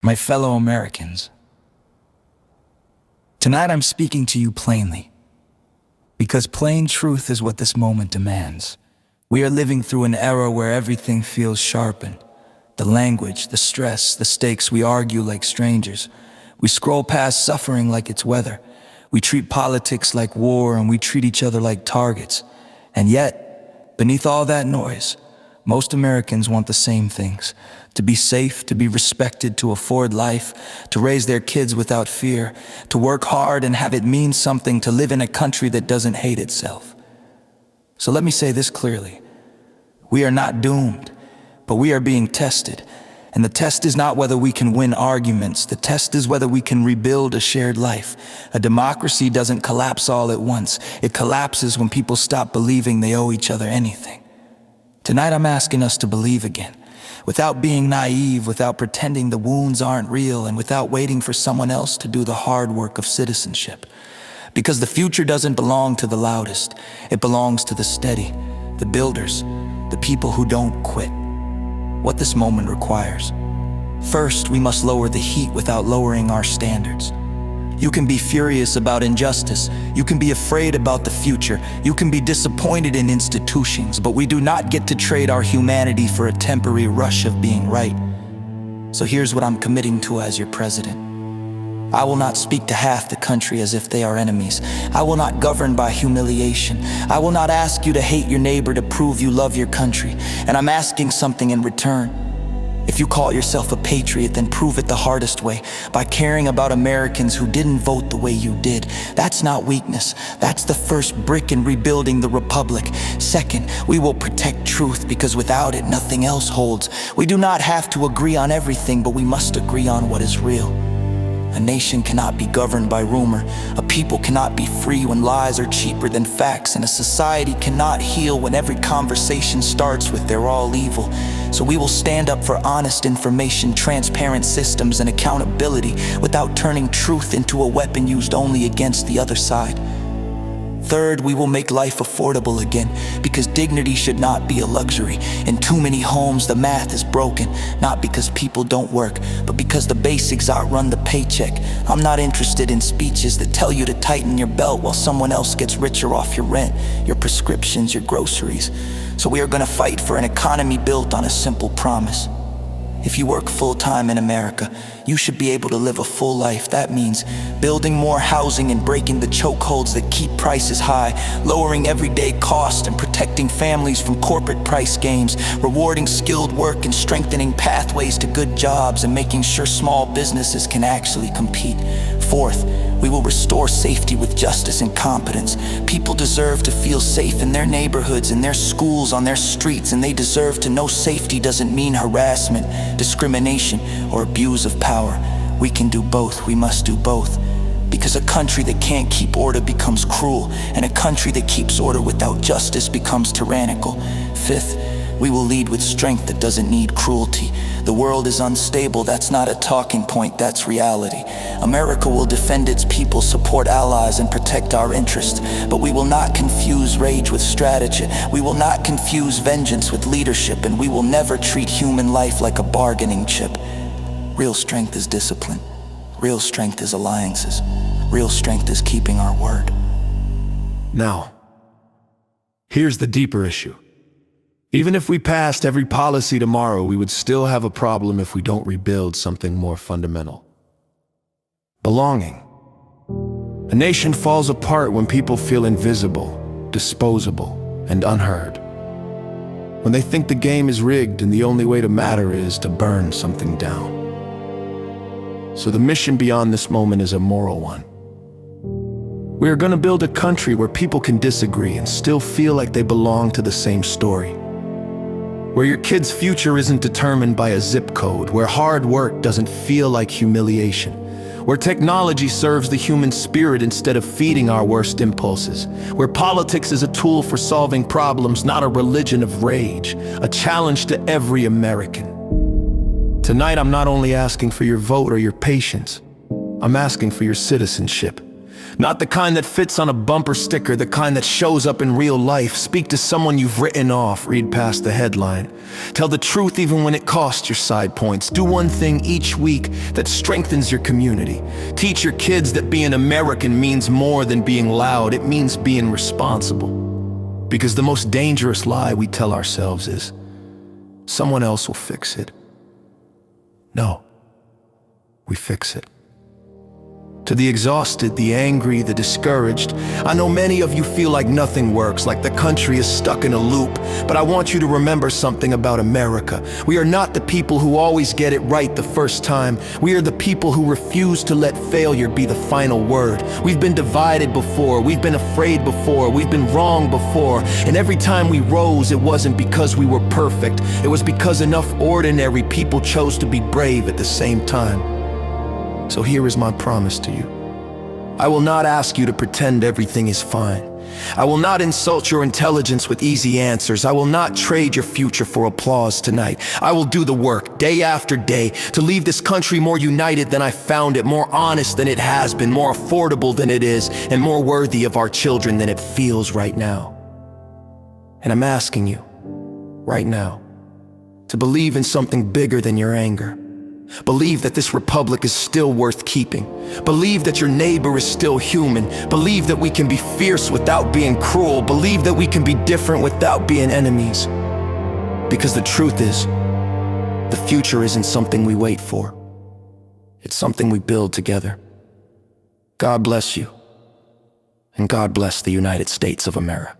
My fellow Americans, tonight I'm speaking to you plainly, because plain truth is what this moment demands. We are living through an era where everything feels sharpened. The language, the stress, the stakes, we argue like strangers. We scroll past suffering like it's weather. We treat politics like war, and we treat each other like targets. And yet, beneath all that noise, most Americans want the same things: to be safe, to be respected, to afford life, to raise their kids without fear, to work hard and have it mean something, to live in a country that doesn't hate itself. So let me say this clearly. We are not doomed, but we are being tested. And the test is not whether we can win arguments. The test is whether we can rebuild a shared life. A democracy doesn't collapse all at once. It collapses when people stop believing they owe each other anything. Tonight I'm asking us to believe again, without being naive, without pretending the wounds aren't real, and without waiting for someone else to do the hard work of citizenship. Because the future doesn't belong to the loudest. It belongs to the steady, the builders, the people who don't quit. What this moment requires: first, we must lower the heat without lowering our standards. You can be furious about injustice. You can be afraid about the future. You can be disappointed in institutions, but we do not get to trade our humanity for a temporary rush of being right. So here's what I'm committing to as your president. I will not speak to half the country as if they are enemies. I will not govern by humiliation. I will not ask you to hate your neighbor to prove you love your country. And I'm asking something in return. If you call yourself a patriot, then prove it the hardest way, by caring about Americans who didn't vote the way you did. That's not weakness. That's the first brick in rebuilding the republic. Second, we will protect truth, because without it, nothing else holds. We do not have to agree on everything, but we must agree on what is real. A nation cannot be governed by rumor. A people cannot be free when lies are cheaper than facts. And a society cannot heal when every conversation starts with "they're all evil." So we will stand up for honest information, transparent systems, and accountability, without turning truth into a weapon used only against the other side. Third, we will make life affordable again, because dignity should not be a luxury. In too many homes, the math is broken, not because people don't work, but because the basics outrun the paycheck. I'm not interested in speeches that tell you to tighten your belt while someone else gets richer off your rent, your prescriptions, your groceries. So we are going to fight for an economy built on a simple promise. If you work full-time in America, you should be able to live a full life. That means building more housing and breaking the chokeholds that keep prices high, lowering everyday costs and protecting families from corporate price games, rewarding skilled work and strengthening pathways to good jobs, and making sure small businesses can actually compete. Fourth, we will restore safety with justice and competence. People deserve to feel safe in their neighborhoods, in their schools, on their streets, and they deserve to know safety doesn't mean harassment, discrimination, or abuse of power. We can do both. We must do both. Because a country that can't keep order becomes cruel, and a country that keeps order without justice becomes tyrannical. Fifth, we will lead with strength that doesn't need cruelty. The world is unstable. That's not a talking point, that's reality. America will defend its people, support allies, and protect our interests. But we will not confuse rage with strategy. We will not confuse vengeance with leadership, and we will never treat human life like a bargaining chip. Real strength is discipline. Real strength is alliances. Real strength is keeping our word. Now, here's the deeper issue. Even if we passed every policy tomorrow, we would still have a problem if we don't rebuild something more fundamental. Belonging. A nation falls apart when people feel invisible, disposable, and unheard. When they think the game is rigged and the only way to matter is to burn something down. So the mission beyond this moment is a moral one. We are going to build a country where people can disagree and still feel like they belong to the same story. Where your kid's future isn't determined by a zip code, where hard work doesn't feel like humiliation, where technology serves the human spirit instead of feeding our worst impulses, where politics is a tool for solving problems, not a religion of rage, a challenge to every American. Tonight, I'm not only asking for your vote or your patience, I'm asking for your citizenship. Not the kind that fits on a bumper sticker, the kind that shows up in real life. Speak to someone you've written off, read past the headline. Tell the truth even when it costs your side points. Do one thing each week that strengthens your community. Teach your kids that being American means more than being loud. It means being responsible. Because the most dangerous lie we tell ourselves is, someone else will fix it. No, we fix it. To the exhausted, the angry, the discouraged, I know many of you feel like nothing works, like the country is stuck in a loop, but I want you to remember something about America. We are not the people who always get it right the first time. We are the people who refuse to let failure be the final word. We've been divided before, we've been afraid before, we've been wrong before, and every time we rose, it wasn't because we were perfect. It was because enough ordinary people chose to be brave at the same time. So here is my promise to you. I will not ask you to pretend everything is fine. I will not insult your intelligence with easy answers. I will not trade your future for applause tonight. I will do the work, day after day, to leave this country more united than I found it, more honest than it has been, more affordable than it is, and more worthy of our children than it feels right now. And I'm asking you, right now, to believe in something bigger than your anger. Believe that this republic is still worth keeping. Believe that your neighbor is still human. Believe that we can be fierce without being cruel. Believe that we can be different without being enemies. Because the truth is, the future isn't something we wait for. It's something we build together. God bless you, and God bless the United States of America.